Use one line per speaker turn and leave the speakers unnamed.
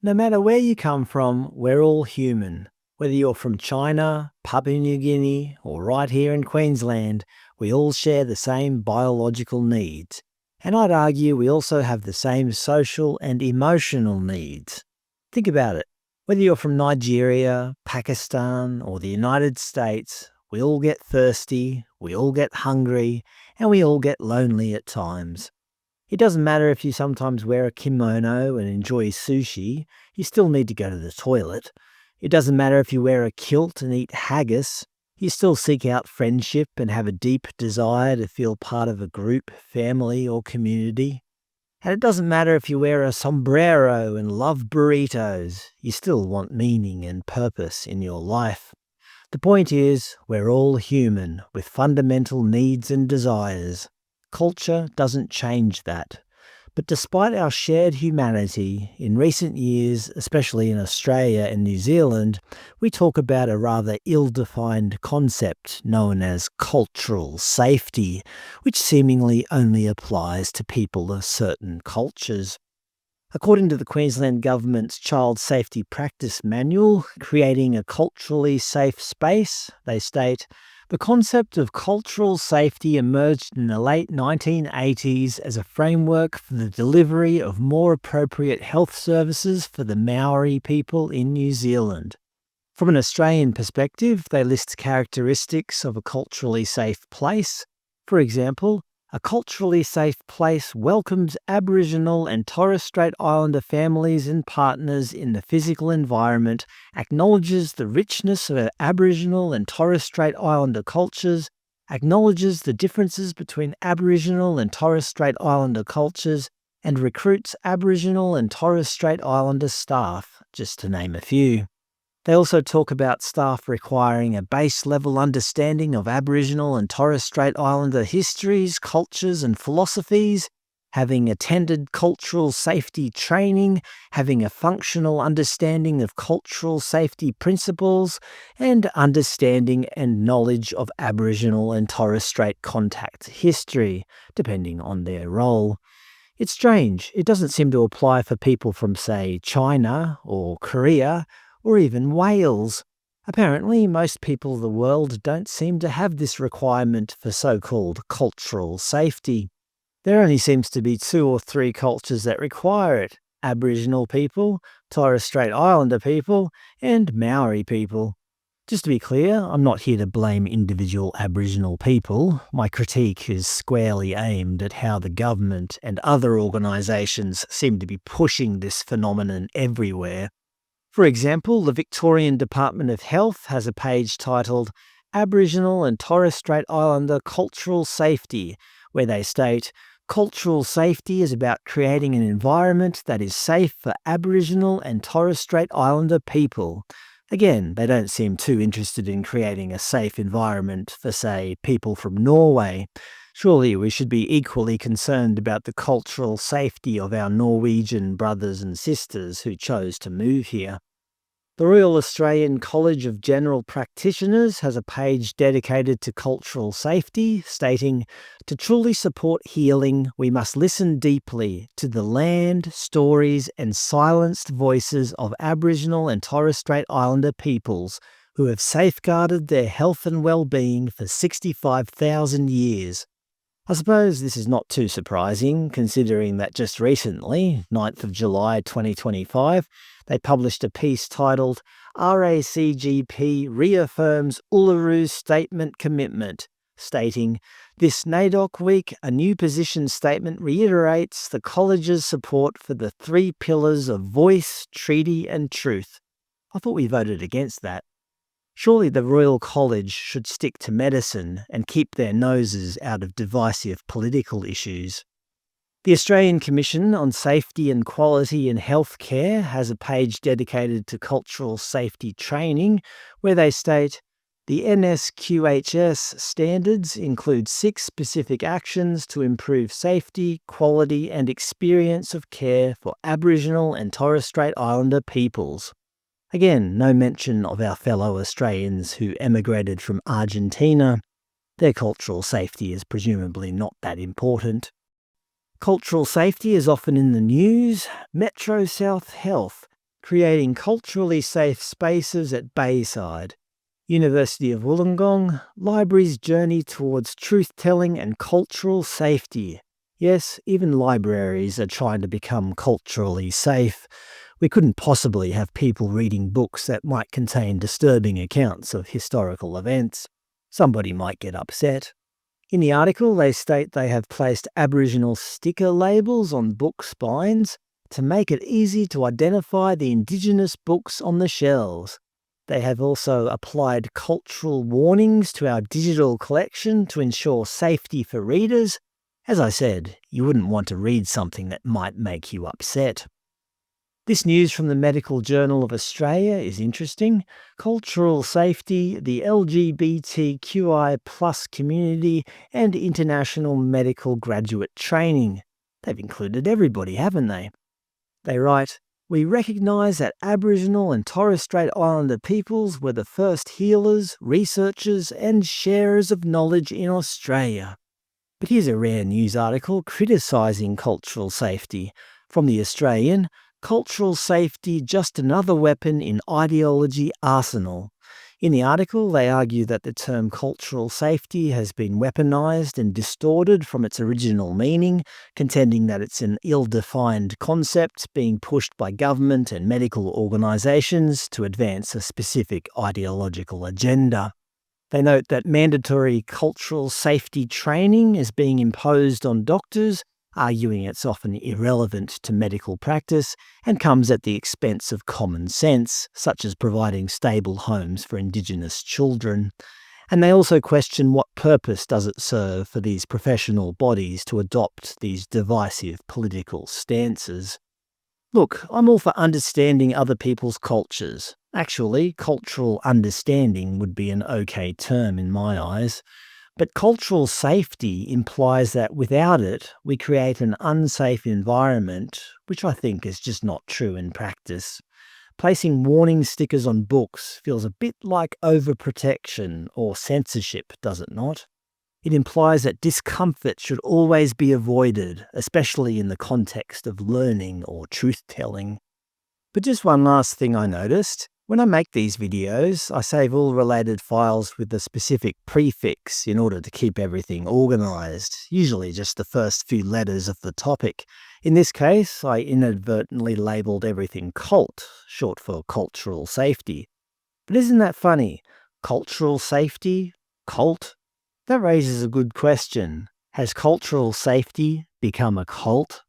No matter where you come from, we're all human. Whether you're from China, Papua New Guinea, or right here in Queensland, we all share the same biological needs. And I'd argue we also have the same social and emotional needs. Think about it. Whether you're from Nigeria, Pakistan, or the United States, we all get thirsty, we all get hungry, and we all get lonely at times. It doesn't matter if you sometimes wear a kimono and enjoy sushi, you still need to go to the toilet. It doesn't matter if you wear a kilt and eat haggis, you still seek out friendship and have a deep desire to feel part of a group, family, or community. And it doesn't matter if you wear a sombrero and love burritos, you still want meaning and purpose in your life. The point is, we're all human with fundamental needs and desires. Culture doesn't change that. But despite our shared humanity, in recent years, especially in Australia and New Zealand, we talk about a rather ill-defined concept known as cultural safety, which seemingly only applies to people of certain cultures. According to the Queensland Government's Child Safety Practice Manual, Creating a Culturally Safe Space, they state, the concept of cultural safety emerged in the late 1980s as a framework for the delivery of more appropriate health services for the Maori people in New Zealand. From an Australian perspective, they list characteristics of a culturally safe place. For example, a culturally safe place welcomes Aboriginal and Torres Strait Islander families and partners in the physical environment, acknowledges the richness of Aboriginal and Torres Strait Islander cultures, acknowledges the differences between Aboriginal and Torres Strait Islander cultures, and recruits Aboriginal and Torres Strait Islander staff, just to name a few. They also talk about staff requiring a base-level understanding of Aboriginal and Torres Strait Islander histories, cultures and philosophies, having attended cultural safety training, having a functional understanding of cultural safety principles, and understanding and knowledge of Aboriginal and Torres Strait contact history, depending on their role. It's strange, it doesn't seem to apply for people from, say, China or Korea, or even Wales. Apparently, most people of the world don't seem to have this requirement for so-called cultural safety. There only seems to be 2 or 3 cultures that require it: Aboriginal people, Torres Strait Islander people, and Maori people. Just to be clear, I'm not here to blame individual Aboriginal people. My critique is squarely aimed at how the government and other organisations seem to be pushing this phenomenon everywhere. For example, the Victorian Department of Health has a page titled Aboriginal and Torres Strait Islander Cultural Safety, where they state, cultural safety is about creating an environment that is safe for Aboriginal and Torres Strait Islander people. Again, they don't seem too interested in creating a safe environment for, say, people from Norway. Surely we should be equally concerned about the cultural safety of our Norwegian brothers and sisters who chose to move here. The Royal Australian College of General Practitioners has a page dedicated to cultural safety, stating, to truly support healing, we must listen deeply to the land, stories and silenced voices of Aboriginal and Torres Strait Islander peoples who have safeguarded their health and well-being for 65,000 years. I suppose this is not too surprising, considering that just recently, 9th of July 2025, they published a piece titled RACGP Reaffirms Uluru Statement Commitment, stating, this NAIDOC week, a new position statement reiterates the college's support for the 3 pillars of voice, treaty and truth. I thought we voted against that. Surely the Royal College should stick to medicine and keep their noses out of divisive political issues. The Australian Commission on Safety and Quality in Healthcare has a page dedicated to cultural safety training, where they state, the NSQHS standards include 6 specific actions to improve safety, quality and experience of care for Aboriginal and Torres Strait Islander peoples. Again, no mention of our fellow Australians who emigrated from Argentina. Their cultural safety is presumably not that important. Cultural safety is often in the news. Metro South Health creating culturally safe spaces at Bayside. University of Wollongong, libraries journey towards truth-telling and cultural safety. Yes, even libraries are trying to become culturally safe. We couldn't possibly have people reading books that might contain disturbing accounts of historical events. Somebody might get upset. In the article, they state they have placed Aboriginal sticker labels on book spines to make it easy to identify the Indigenous books on the shelves. They have also applied cultural warnings to our digital collection to ensure safety for readers. As I said, you wouldn't want to read something that might make you upset. This news from the Medical Journal of Australia is interesting. Cultural safety, the LGBTQI+ community, and international medical graduate training. They've included everybody, haven't they? They write, "We recognise that Aboriginal and Torres Strait Islander peoples were the first healers, researchers, and sharers of knowledge in Australia." But here's a rare news article criticising cultural safety. From The Australian, "Cultural safety just another weapon in ideology arsenal." In the article, they argue that the term cultural safety has been weaponised and distorted from its original meaning, contending that it's an ill-defined concept being pushed by government and medical organisations to advance a specific ideological agenda. They note that mandatory cultural safety training is being imposed on doctors, arguing it's often irrelevant to medical practice and comes at the expense of common sense, such as providing stable homes for Indigenous children. And they also question what purpose does it serve for these professional bodies to adopt these divisive political stances. Look, I'm all for understanding other people's cultures. Actually, cultural understanding would be an okay term in my eyes. But cultural safety implies that without it, we create an unsafe environment, which I think is just not true in practice. Placing warning stickers on books feels a bit like overprotection or censorship, does it not? It implies that discomfort should always be avoided, especially in the context of learning or truth-telling. But just one last thing I noticed. When I make these videos, I save all related files with the specific prefix in order to keep everything organised, usually just the first few letters of the topic. In this case, I inadvertently labelled everything CULT, short for cultural safety. But isn't that funny? Cultural safety? Cult? That raises a good question. Has cultural safety become a cult?